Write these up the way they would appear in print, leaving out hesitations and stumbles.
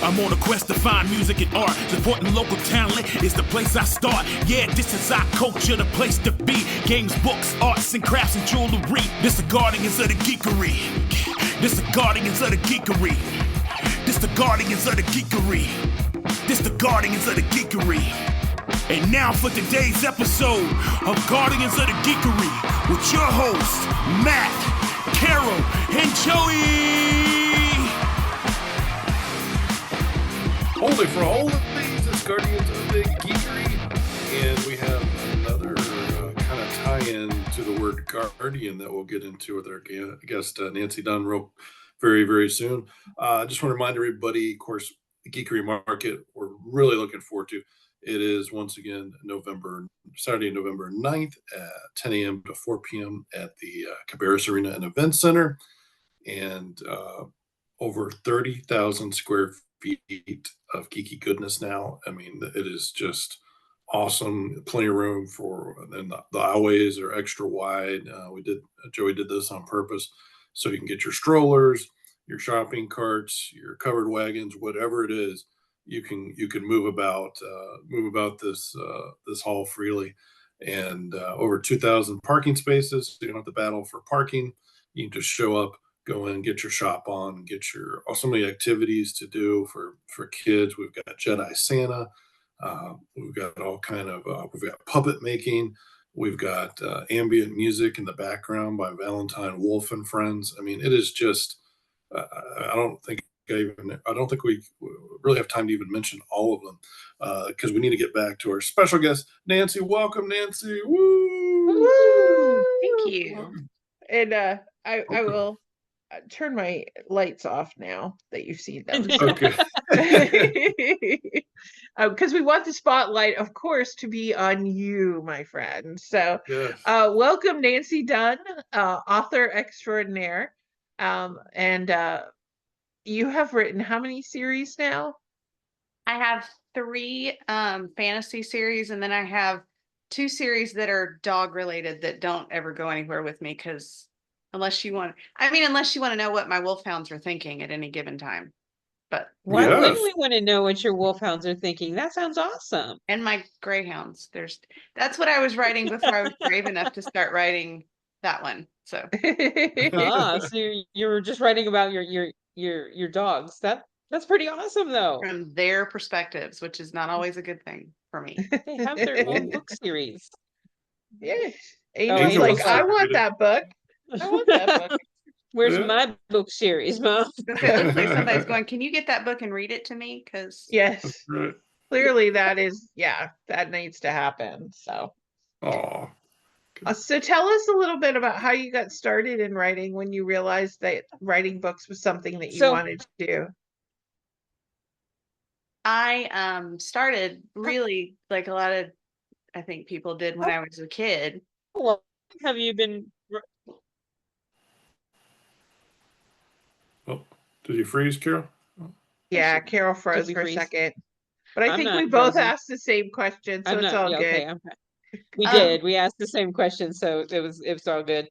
I'm on a quest to find music and art. Supporting local talent is the place I start. Yeah, this is our culture, the place to be. Games, books, arts and crafts and jewelry. This the guardians of the geekery. This the guardians of the geekery. This the guardians of the geekery. This the guardians of the geekery. And now for today's episode of Guardians of the Geekery with your hosts, Matt, Carol, and Joey. Holy for all of these, it's Guardians of the Geekery, and we have another kind of tie-in to the word guardian that we'll get into with our guest Nancy Dunne very, very soon. I just want to remind everybody, of course, the Geekery Market we're really looking forward to. It is once again Saturday, November 9th at 10 a.m. to 4 p.m. at the Cabarrus Arena and Event Center, and over 30,000 square feet of geeky goodness now. I mean, it is just awesome. Plenty of room for, and the aisleways are extra wide. Joey did this on purpose so you can get your strollers, your shopping carts, your covered wagons, whatever it is. You can move about this hall freely, and over 2,000 parking spaces. So you don't have to battle for parking. You can just show up, go in, get your shop on, get your so many activities to do for kids. We've got Jedi Santa. We've got all kind of we've got puppet making. We've got ambient music in the background by Valentine Wolf and Friends. I mean, it is just I don't think we really have time to even mention all of them because we need to get back to our special guest, Nancy. Welcome, Nancy. Woo! Woo! Thank you. And I will turn my lights off now that you've seen them. Okay. Because we want the spotlight, of course, to be on you, my friend. So Yes. welcome, Nancy Dunne, author extraordinaire. And you have written how many series now? I have 3 fantasy series, and then I have 2 series that are dog related that don't ever go anywhere with me, because unless you want to know what my wolfhounds are thinking at any given time. But why Yes. wouldn't we want to know what your wolfhounds are thinking? That sounds awesome. and my greyhounds, that's what I was writing before I was brave enough to start writing that one. So So you were just writing about your dogs. That's pretty awesome, though. from their perspectives, which is not always a good thing for me. They have their own book series. Yeah. Oh, Angel's Angel like, was I want reading. that book. I want that book. Where's Yeah. my book series, Mom? It looks like somebody's going, can you get that book and read it to me? Because Yes. Right. Clearly that needs to happen. So Aw. so tell us a little bit about how you got started in writing when you realized that writing books was something that you wanted to do. I started really like a lot of, I think, people did when I was a kid. Well, have you been? Oh, did you freeze, Carol? Yeah, Carol froze we for a freeze? second. But I I'm think not we both frozen. asked the same question, so I'm it's not. all Yeah, good. okay. We did. We asked the same question, so it was all good.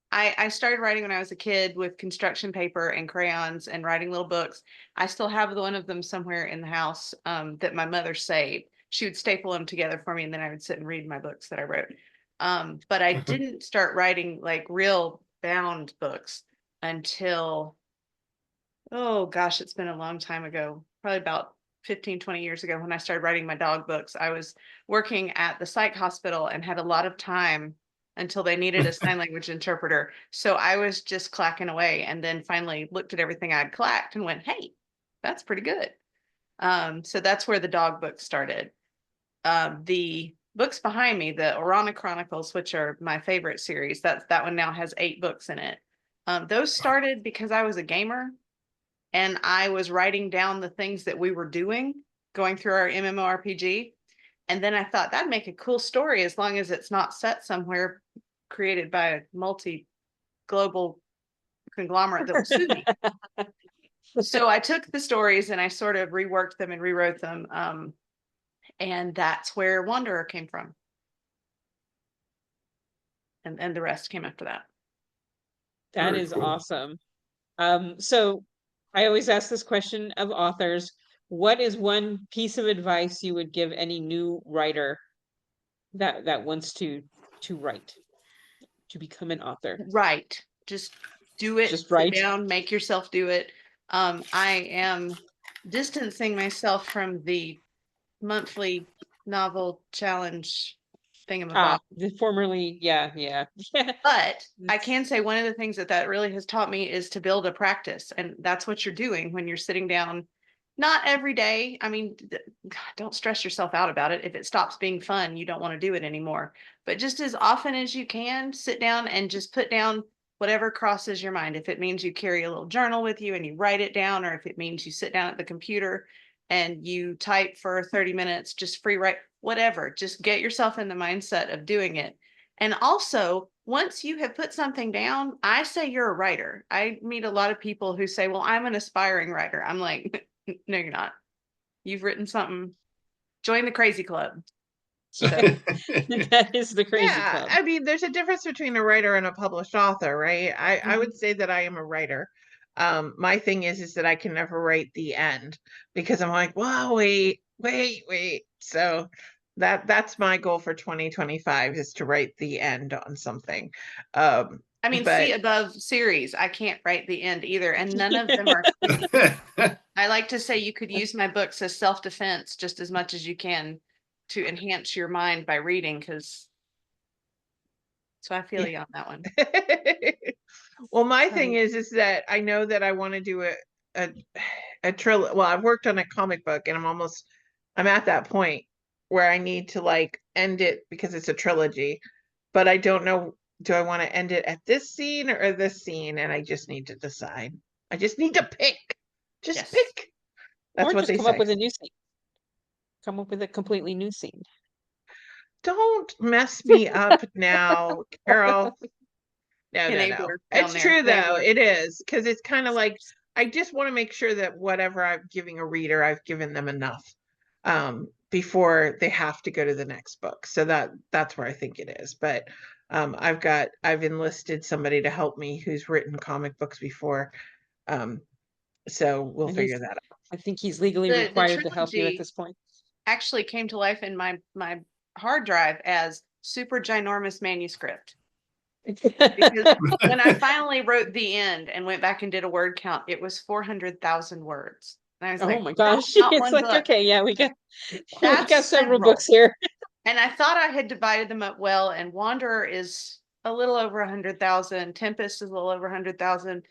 I started writing when I was a kid with construction paper and crayons and writing little books. I still have one of them somewhere in the house that my mother saved. She would staple them together for me, and then I would sit and read my books that I wrote. But I didn't start writing like real bound books until, oh gosh, it's been a long time ago, probably about 15, 20 years ago when I started writing my dog books. I was working at the psych hospital and had a lot of time until they needed a sign language interpreter. So I was just clacking away, and then finally looked at everything I'd clacked and went, hey, that's pretty good. So that's where the dog books started. The books behind me, the Orana Chronicles, which are my favorite series, that one now has 8 books in it. Those started because I was a gamer and I was writing down the things that we were doing, going through our MMORPG. And then I thought that'd make a cool story as long as it's not set somewhere created by a multi-global conglomerate that will sue me. So I took the stories and I sort of reworked them and rewrote them. And that's where Wanderer came from. And the rest came after that. That Very is cool. awesome. So I always ask this question of authors. What is one piece of advice you would give any new writer that wants to write, to become an author? Right. Just do it. Just Sit write. down, make yourself do it. I am distancing myself from the monthly novel challenge thingamabob. Formerly, yeah. But I can say one of the things that really has taught me is to build a practice. And that's what you're doing when you're sitting down, not every day. I mean, God, don't stress yourself out about it. If it stops being fun, you don't want to do it anymore. But just as often as you can, sit down and just put down whatever crosses your mind. If it means you carry a little journal with you and you write it down, or if it means you sit down at the computer and you type for 30 minutes, just free write, whatever, just get yourself in the mindset of doing it. And also, once you have put something down, I say you're a writer. I meet a lot of people who say, well, I'm an aspiring writer. I'm like, no, you're not. You've written something. Join the crazy club. So, That is the crazy Yeah, club. I mean, there's a difference between a writer and a published author, right? I would say that I am a writer. My thing is that I can never write the end because I'm like, wow, wait. So that's my goal for 2025 is to write the end on something. I mean, But see above series, I can't write the end either. And none of them are. I like to say you could use my books as self-defense just as much as you can to enhance your mind by reading, because so I feel you on that one. well, my So- thing is that I know that I want to do a trilogy. Well, I've worked on a comic book and I'm at that point where I need to like end it because it's a trilogy, but I don't know, do I want to end it at this scene or this scene? And I just need to decide. I just need to pick. Just Yes. pick. That's Or what just they come say. up with a new scene. Come up with a completely new scene. Don't mess me up now, Carol. No. Enabler down It's there. true though. Enabler. It is because it's kind of like I just want to make sure that whatever I'm giving a reader, I've given them enough before they have to go to the next book. So that's where I think it is. But I've enlisted somebody to help me who's written comic books before. So we'll And figure that out. I think he's legally The required to help you at trilogy this point. actually came to life in my hard drive as super ginormous manuscript. Because when I finally wrote the end and went back and did a word count, it was 400,000 words. And I was Oh like, my gosh. not It's one like, book. okay, yeah, we got That's several several. books here. And I thought I had divided them up well, and Wanderer is a little over 100,000. Tempest is a little over 100,000.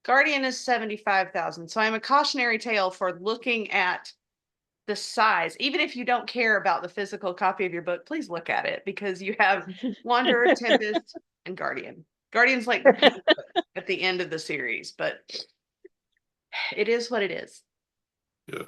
Guardian is 75,000. So I'm a cautionary tale for looking at the size. Even if you don't care about the physical copy of your book, please look at it, because you have Wanderer, Tempest, and Guardian. Guardian's like at the end of the series, but it is what it is. Yeah.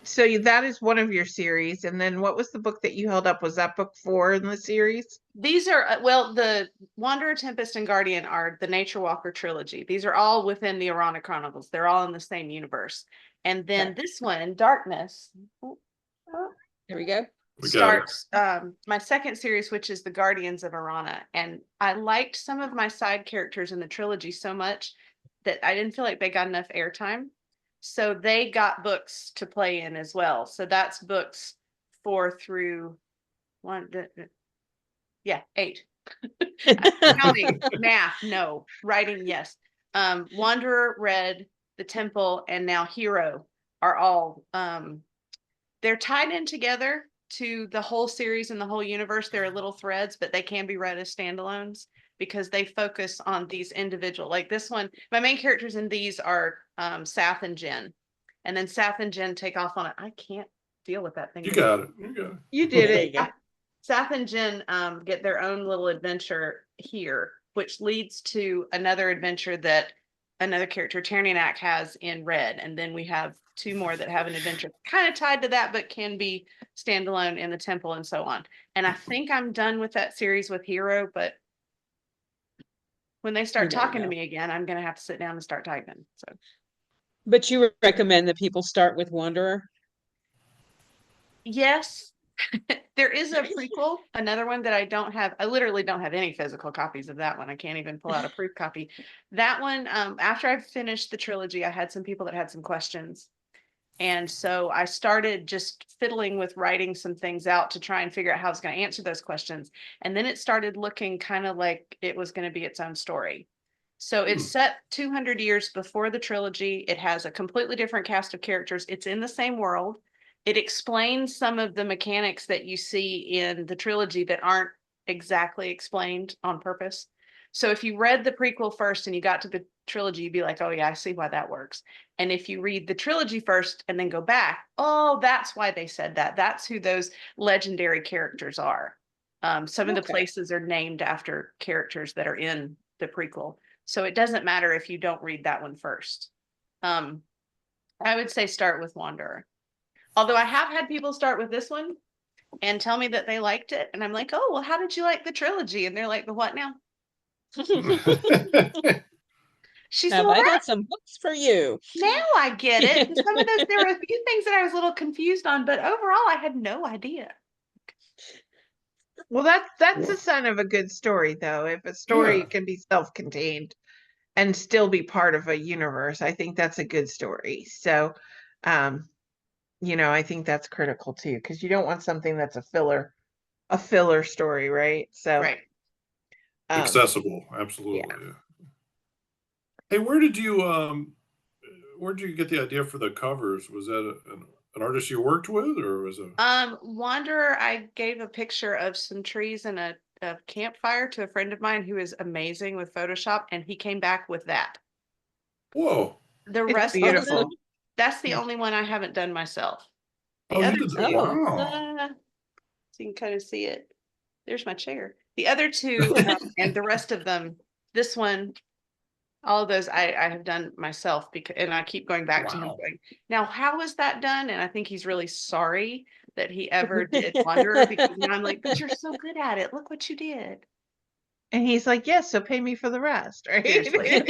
So that is one of your series. And then what was the book that you held up? Was that book 4 in the series? These are, well, the Wanderer, Tempest, and Guardian are the Nature Walker trilogy. These are all within the Arana Chronicles. They're all in the same universe. And then Okay. this one, Darkness, There we go. We got it. starts my second series, which is the Guardians of Arana. And I liked some of my side characters in the trilogy so much that I didn't feel like they got enough airtime. So they got books to play in as well. So that's books 4 through 8. Counting, math, no. Writing, yes. Wanderer, Red, The Temple, and now Hero are all they're tied in together to the whole series and the whole universe. There are little threads, but they can be read as standalones because they focus on these individual. Like this one, my main characters in these are Sath and Jen. And then Sath and Jen take off on it. I can't deal with that thing. You got it. You got it. You did There it. you go. Sath and Jen get their own little adventure here, which leads to another adventure that another character, Ternianak, has in Red. And then we have 2 more that have an adventure kind of tied to that, but can be standalone in the Temple and so on. And I think I'm done with that series with Hero, but when they start You never talking to know. me again, I'm going to have to sit down and start typing. So But you would recommend that people start with Wanderer? yes, There is a prequel, another one that I don't have. I literally don't have any physical copies of that one. I can't even pull out a proof copy. That one, after I finished the trilogy, I had some people that had some questions. And so I started just fiddling with writing some things out to try and figure out how I was going to answer those questions. And then it started looking kind of like it was going to be its own story. So it's set 200 years before the trilogy. It has a completely different cast of characters. It's in the same world. It explains some of the mechanics that you see in the trilogy that aren't exactly explained on purpose. So if you read the prequel first and you got to the trilogy, you'd be like, oh yeah, I see why that works. And if you read the trilogy first and then go back, oh, that's why they said that. That's who those legendary characters are. Some of the places are named after characters that are in the prequel. So it doesn't matter if you don't read that one first. I would say start with Wanderer. Although I have had people start with this one and tell me that they liked it. And I'm like, oh, well, how did you like the trilogy? And they're like, the what now? She said, Have well, I got some books for you? now I get it. Some of those, there were a few things that I was a little confused on, but overall I had no idea. Well, that's a sign of a good story, though. If a story Yeah. can be self-contained and still be part of a universe, I think that's a good story. So, I think that's critical too, because you don't want something that's a filler story, right? So, Right. Accessible, absolutely. Yeah. Hey, where did you get the idea for the covers? Was that an artist you worked with, or was it? Wanderer, I gave a picture of some trees and a campfire to a friend of mine who is amazing with Photoshop, and he came back with that. Whoa. The it's rest of beautiful. them, that's the Yeah. only one I haven't done myself. The Oh, you other did that. two, Wow. so you can kind of see it. There's my chair. The other two, and the rest of them, this one, all of those I have done myself, because, and I keep going back to him Wow. going, now, how was that done? And I think he's really sorry that he ever did Wanderer, because now I'm like, but you're so good at it. Look what you did. And he's like, yes, so pay me for the rest, right? Seriously.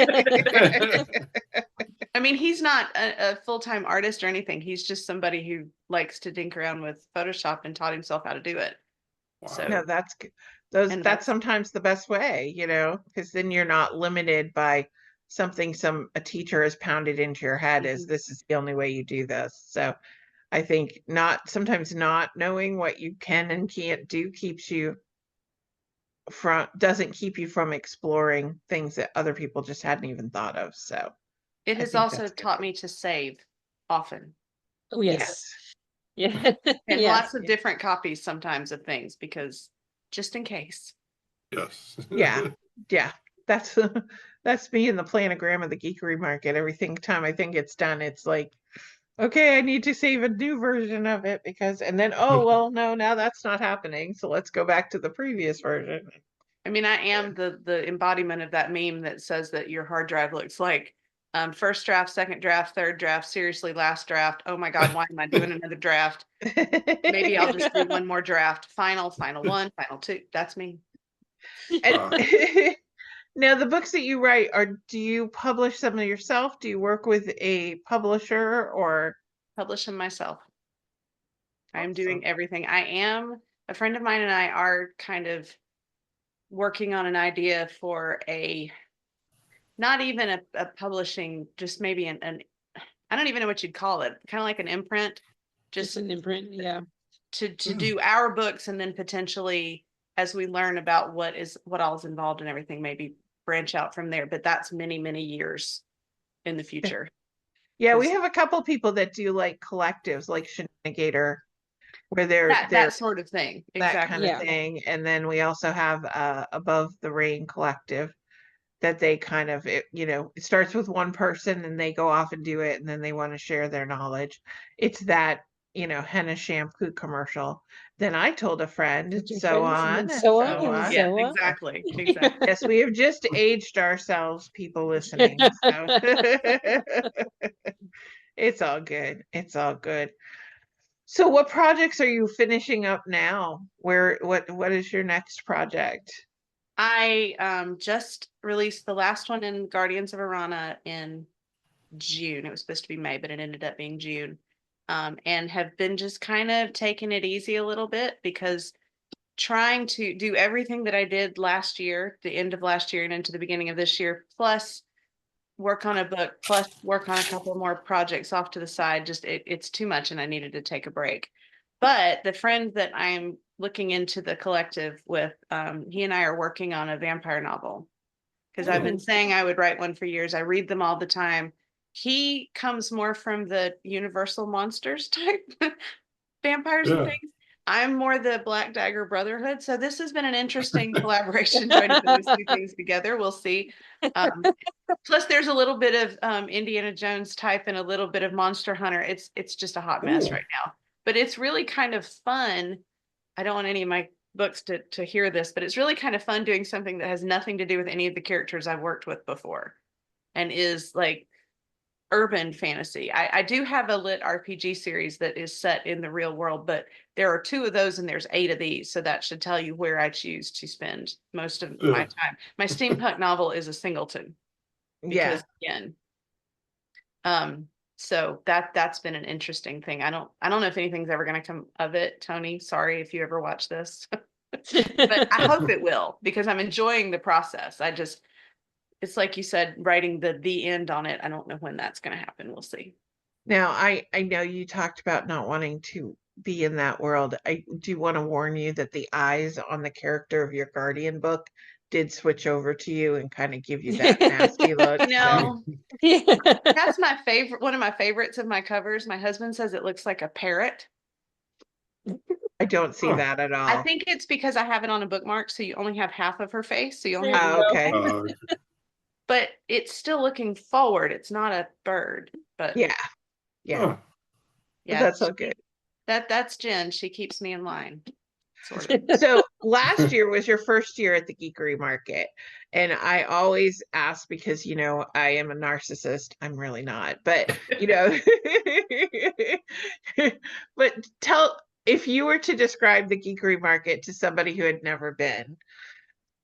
I mean, he's not a full-time artist or anything. He's just somebody who likes to dink around with Photoshop and taught himself how to do it. Wow. So No, that's good. And That's sometimes the best way, because then you're not limited by something a teacher has pounded into your head as this is the only way you do this. So I think sometimes not knowing what you can and can't do doesn't keep you from exploring things that other people just hadn't even thought of. So it I has think also that's good. taught me to save often. Oh, yes. Yeah. And Yes. lots of different copies sometimes of things, because just in case. Yes. Yeah. That's me in the planogram of the Geekery market. Every time I think it's done, it's like, okay, I need to save a new version of it and then, oh, well, no, now that's not happening. So let's go back to the previous version. I mean, I am the embodiment of that meme that says that your hard drive looks like first draft, second draft, third draft, seriously, last draft. Oh my God, why am I doing another draft? Maybe I'll just do one more draft. Final one, final two. That's me. Now, the books that you write, do you publish them yourself? Do you work with a publisher or? Publish them myself. I am Awesome. doing everything. A friend of mine and I are kind of working on an idea for not even a publishing, just maybe an I don't even know what you'd call it, kind of like an imprint. Just an imprint, yeah. To do our books, and then potentially, as we learn about what all is involved and everything, maybe branch out from there. But that's many, many years in the future. Yeah, we have a couple people that do like collectives, like Shenanigator, where they're that sort of thing. That kind of thing. And then we also have Above the Rain Collective, that they kind of, it starts with one person and they go off and do it, and then they want to share their knowledge. It's that, henna shampoo commercial. Then I told a friend, and so on. And so on. Yes, exactly. Yes, we have just aged ourselves, people listening. So. It's all good. It's all good. So what projects are you finishing up now? What is your next project? I just released the last one in Guardians of Arana in June. It was supposed to be May, but it ended up being June. and have been just kind of taking it easy a little bit because trying to do everything that I did last year, the end of last year and into the beginning of this year, plus work on a book, plus work on a couple more projects off to the side, just it's too much and I needed to take a break. But the friend that I'm looking into the collective with, he and I are working on a vampire novel because I've been saying I would write one for years. I read them all the time. He comes more from the Universal Monsters type vampires and things. I'm more the Black Dagger Brotherhood. So this has been an interesting collaboration trying to put those two things together. We'll see. Plus there's a little bit of Indiana Jones type and a little bit of Monster Hunter. It's just a hot mess right now. But it's really kind of fun. I don't want any of my books to hear this, but it's really kind of fun doing something that has nothing to do with any of the characters I've worked with before and is like urban fantasy. I do have a lit RPG series that is set in the real world, but there are 2 of those and there's 8 of these. So that should tell you where I choose to spend most of my time. My steampunk novel is a singleton. Because, again, so that's been an interesting thing. I don't know if anything's ever going to come of it, Tony. Sorry if you ever watch this, but I hope it will because I'm enjoying the process. It's like you said, writing the end on it. I don't know when that's going to happen. We'll see. Now, I know you talked about not wanting to be in that world. I do want to warn you that the eyes on the character of your Guardian book did switch over to you and kind of give you that nasty look. No, that's my favorite. One of my favorites of my covers. My husband says it looks like a parrot. I don't see that at all. I think it's because I have it on a bookmark, so you only have half of her face. So you only have okay. But it's still looking forward. It's not a bird, but yeah. Oh. Yeah, that's so good. That's Jen. She keeps me in line. Sort of. So last year was your first year at the Geekery market. And I always ask because, you know, I am a narcissist. I'm really not, but you know, but if you were to describe the Geekery market to somebody who had never been,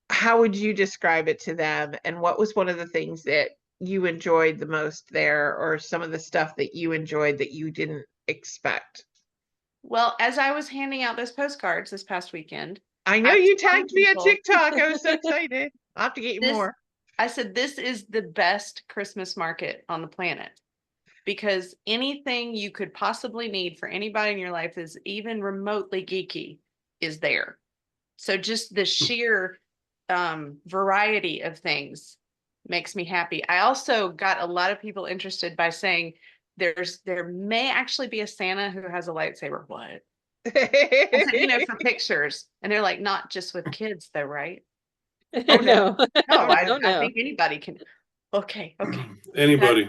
how would you describe it to them? And what was one of the things that you enjoyed the most there, or some of the stuff that you enjoyed that you didn't expect? Well, as I was handing out those postcards this past weekend, I know you tagged me on TikTok. I was so excited. I'll have to get you more. I said, this is the best Christmas market on the planet because anything you could possibly need for anybody in your life is even remotely geeky is there. So just the sheer variety of things makes me happy. I also got a lot of people interested by saying there may actually be a Santa who has a lightsaber. What? I said, you know, for pictures. And they're like, not just with kids though, right? Oh no. I think anybody can. Okay. Anybody.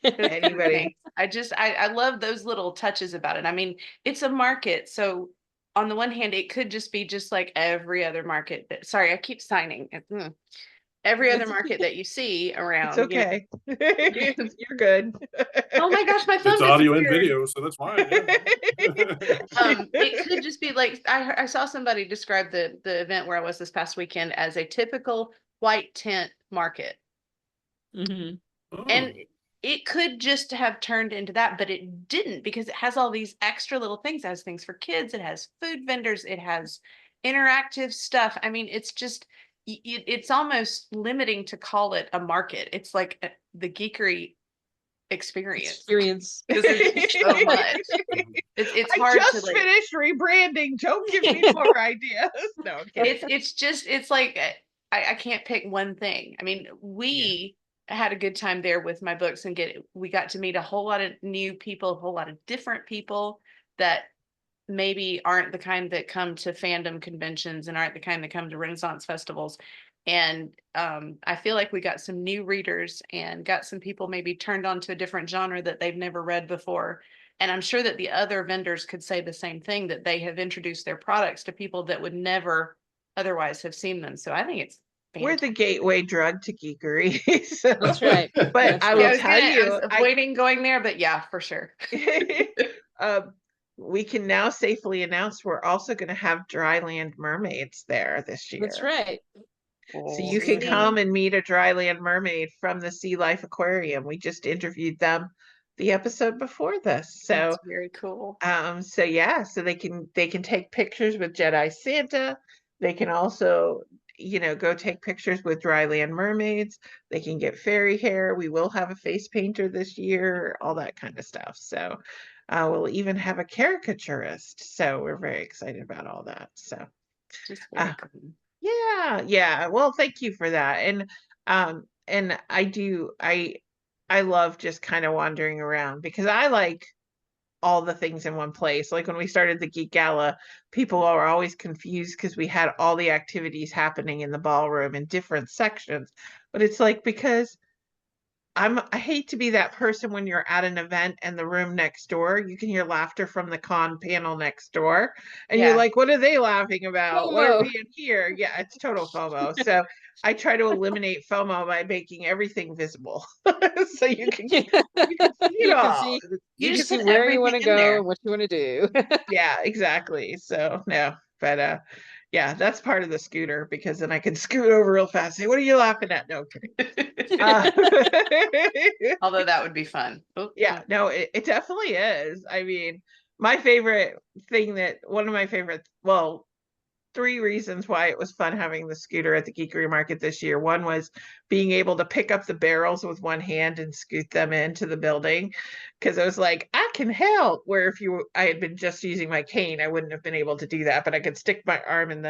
Anybody. I love those little touches about it. I mean, it's a market, so on the one hand, it could just be just like every other market sorry, I keep signing. Every other market that you see around. It's okay. You know. You're good. Oh my gosh, my phone. It's audio and video, so that's fine. It could just be like I saw somebody describe the event where I was this past weekend as a typical white tent market. Mm-hmm. Oh. And it could just have turned into that, but it didn't because it has all these extra little things. It has things for kids. It has food vendors. It has interactive stuff. I mean, it's just, it's almost limiting to call it a market. It's like the Geekery experience. Because there's so much. It's hard to like, finished rebranding. Don't give me more ideas. No, it's like I can't pick one thing. I mean, we had a good time there with my books and we got to meet a whole lot of new people, a whole lot of different people that maybe aren't the kind that come to fandom conventions and aren't the kind that come to Renaissance festivals. And I feel like we got some new readers and got some people maybe turned on to a different genre that they've never read before. And I'm sure that the other vendors could say the same thing, that they have introduced their products to people that would never otherwise have seen them. So I think it's fantastic. We're the gateway drug to geekery. So. That's right. But I will tell you, I was avoiding going there, but yeah, for sure. We can now safely announce we're also going to have dryland mermaids there this year. That's right. So you can come and meet a dryland mermaid from the Sea Life Aquarium. We just interviewed them the episode before this. So That's very cool. so yeah, so they can take pictures with Jedi Santa. They can also, go take pictures with dryland mermaids. They can get fairy hair. We will have a face painter this year, all that kind of stuff. So we'll even have a caricaturist. So we're very excited about all that. So Just very cool. yeah. Well, thank you for that. And I love just kind of wandering around because I like all the things in one place. Like when we started the Geek Gala, people were always confused because we had all the activities happening in the ballroom in different sections. But it's like, because I hate to be that person when you're at an event and the room next door, you can hear laughter from the con panel next door. And you're Yeah. like, what are they laughing about? What are FOMO. we in here? Yeah, it's total FOMO. So I try to eliminate FOMO by making everything visible. So you can see it You can all. see, You you can just see put where you want to everything in there. go and what you want to do. Yeah, exactly. So no, but yeah, that's part of the scooter because then I can scoot over real fast. Say, what are you laughing at? No, kidding. Although that would be fun. Oh, Yeah, no, it definitely is. I mean, my favorite thing one of my favorite, well, 3 reasons why it was fun having the scooter at the Geekery Market this year. One was being able to pick up the barrels with one hand and scoot them into the building, because I was like, I can help. Where if I had been just using my cane, I wouldn't have been able to do that. But I could stick my arm in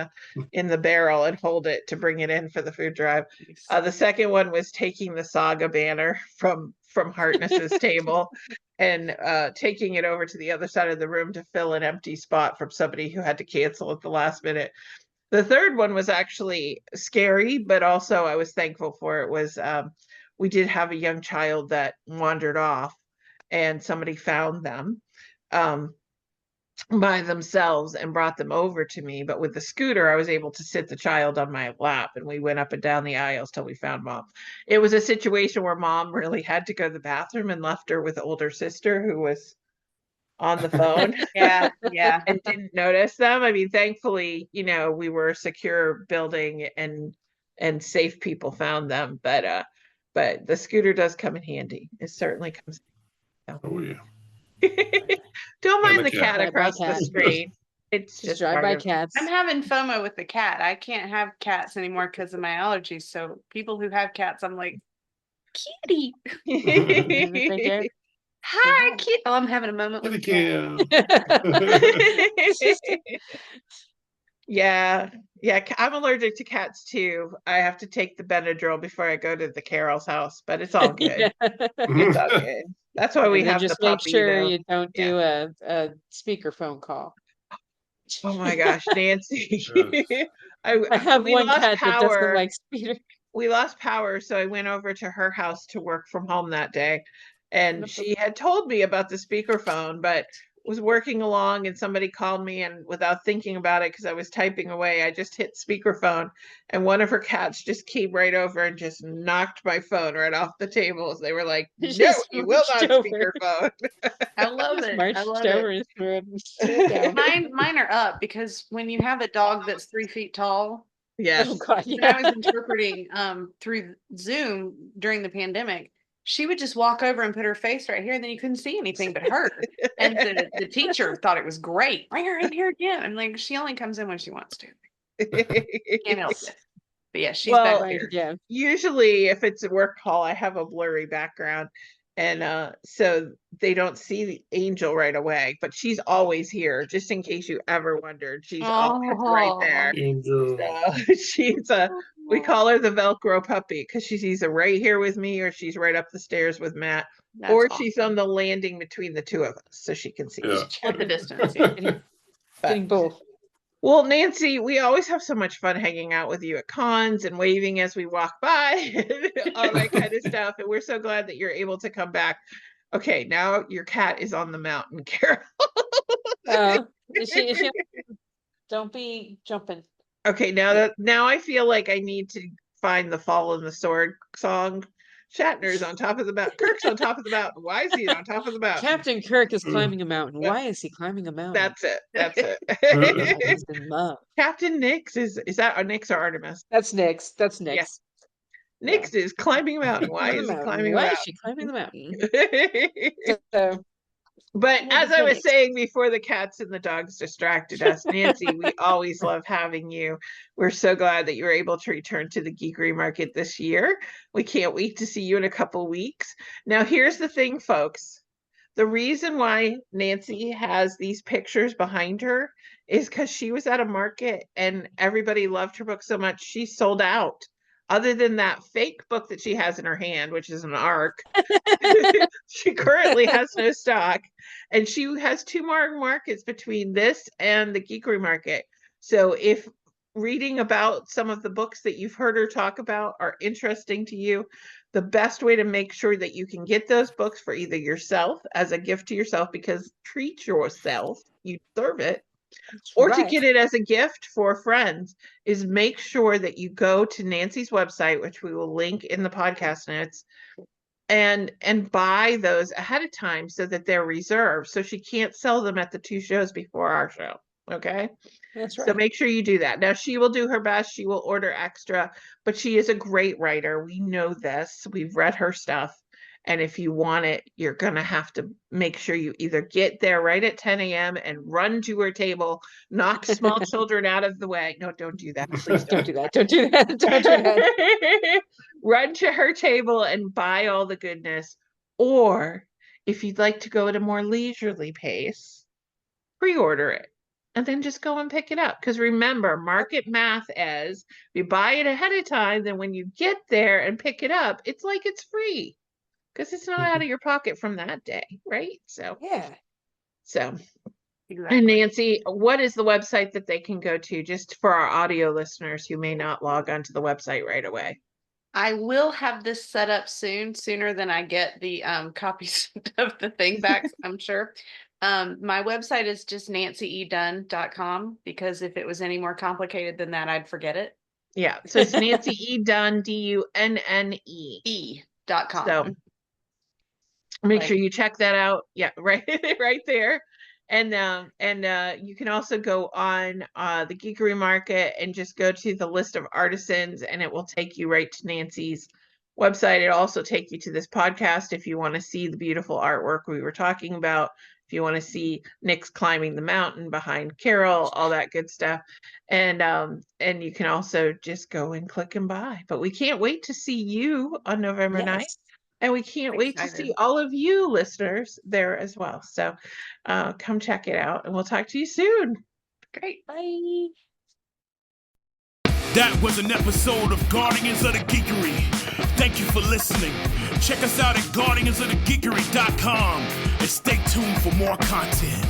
the barrel and hold it to bring it in for the food drive. The second one was taking the Saga banner from Hartness's table and taking it over to the other side of the room to fill an empty spot from somebody who had to cancel at the last minute. The third one was actually scary, but also I was thankful for. It was we did have a young child that wandered off and somebody found them by themselves and brought them over to me. But with the scooter, I was able to sit the child on my lap and we went up and down the aisles till we found mom. It was a situation where mom really had to go to the bathroom and left her with older sister who was on the phone. Yeah. And didn't notice them. I mean, thankfully, we were a secure building and safe people found them. But the scooter does come in handy. It certainly comes. Oh yeah. Don't mind the the cat. cat across the cat. street. It's Just just drive part by of- cats. I'm having FOMO with the cat. I can't have cats anymore because of my allergies. So people who have cats, I'm like, kitty. Right there. Hi, kitty. Oh, I'm having a moment with Kitty the cat. cam. Yeah, I'm allergic to cats too. I have to take the Benadryl before I go to the Carol's house, but it's all good. It's all good. That's why we And then have the just make puppy, sure though. you don't do a speakerphone call. Oh my gosh, Nancy. I have We one lost cat that doesn't power. like speaker. We lost power, so I went over to her house to work from home that day. And she had told me about the speakerphone, but was working along and somebody called me, and without thinking about it, because I was typing away, I just hit speakerphone and one of her cats just came right over and just knocked my phone right off the table. They were like, no, Just you will not marched over. speakerphone. I love Just it. marched I love over it. and threw it and threw it down. Mine are up because when you have a dog that's 3 feet tall, Yes. Oh God, when yeah. I was interpreting through Zoom during the pandemic, she would just walk over and put her face right here, and then you couldn't see anything but her. And the teacher thought it was great. Bring her in here again. I'm like, she only comes in when she wants to. Can't help it. But yeah, she's Well, back there. Yeah. Usually if it's a work call, I have a blurry background. And so they don't see the angel right away, but she's always here, just in case you ever wondered. She's always right there. Angel. So she's we call her the Velcro puppy because she's either right here with me or she's right up the stairs with Matt, That's or awesome. she's on the landing between the two of us so she can see Yeah. each At the other. distance. Yeah. Getting both. Well, Nancy, we always have so much fun hanging out with you at cons and waving as we walk by, and all that kind of stuff. And we're so glad that you're able to come back. Okay, now your cat is on the mountain, Carol. Is she, don't be jumping. Okay, now I feel like I need to find the Fall in the Sword song. Shatner's on top of the mountain. Kirk's on top of the mountain. Why is he on top of the mountain? Captain Kirk is climbing a mountain. Why is he climbing a mountain? That's it. That's He's it. in love. Captain Nix is that Nix or Artemis? That's Nyx. That's Nyx. Nix is climbing a mountain. Why is he climbing a Why mountain? is she climbing the mountain? as I was saying before the cats and the dogs distracted us, Nancy, we always love having you. We're so glad that you were able to return to the Geekery Market this year. We can't wait to see you in a couple weeks. Now, here's the thing, folks. The reason why Nancy has these pictures behind her is because she was at a market and everybody loved her book so much, she sold out. Other than that fake book that she has in her hand, which is an ARC, she currently has no stock. And she has 2 more markets between this and the Geekery Market. So if reading about some of the books that you've heard her talk about are interesting to you, the best way to make sure that you can get those books for either yourself as a gift to yourself, because treat yourself, you deserve it, or to get it as a gift for friends, is make sure that you go to Nancy's website, which we will link in the podcast notes, and buy those ahead of time so that they're reserved, so she can't sell them at the 2 shows before our show. Okay. That's So right. make sure you do that. Now, she will do her best. She will order extra, but she is a great writer. We know this. We've read her stuff. And if you want it, you're going to have to make sure you either get there right at 10 a.m. and run to her table, knock small children out of the way. No, don't do that. Please Don't do that. Don't do that. Don't do that. Run to her table and buy all the goodness. Or if you'd like to go at a more leisurely pace, pre-order it. And then just go and pick it up. Because remember, market math is, if you buy it ahead of time, then when you get there and pick it up, it's like it's free. Because it's not out of your pocket from that day, right? So, Yeah. so. Exactly. And Nancy, what is the website that they can go to, just for our audio listeners who may not log onto the website right away? I will have this set up soon, sooner than I get the copies of the thing back, I'm sure. My website is just nancyedunne.com, because if it was any more complicated than that, I'd forget it. Yeah. So it's Nancy E. Dunne, Dunne. E.com. So make Right. sure you check that out. Yeah, right, right there. And you can also go on the Geekery Market and just go to the list of artisans, and it will take you right to Nancy's website. It'll also take you to this podcast if you want to see the beautiful artwork we were talking about. If you want to see Nick's climbing the mountain behind Carol, all that good stuff. And you can also just go and click and buy. But we can't wait to see you on November 9th. Yes. And we can't wait to see all of you listeners there as well. So come check it out, and we'll talk to you soon. Great. Bye. That was an episode of Guardians of the Geekery. Thank you for listening. Check us out at guardiansofthegeekery.com and stay tuned for more content.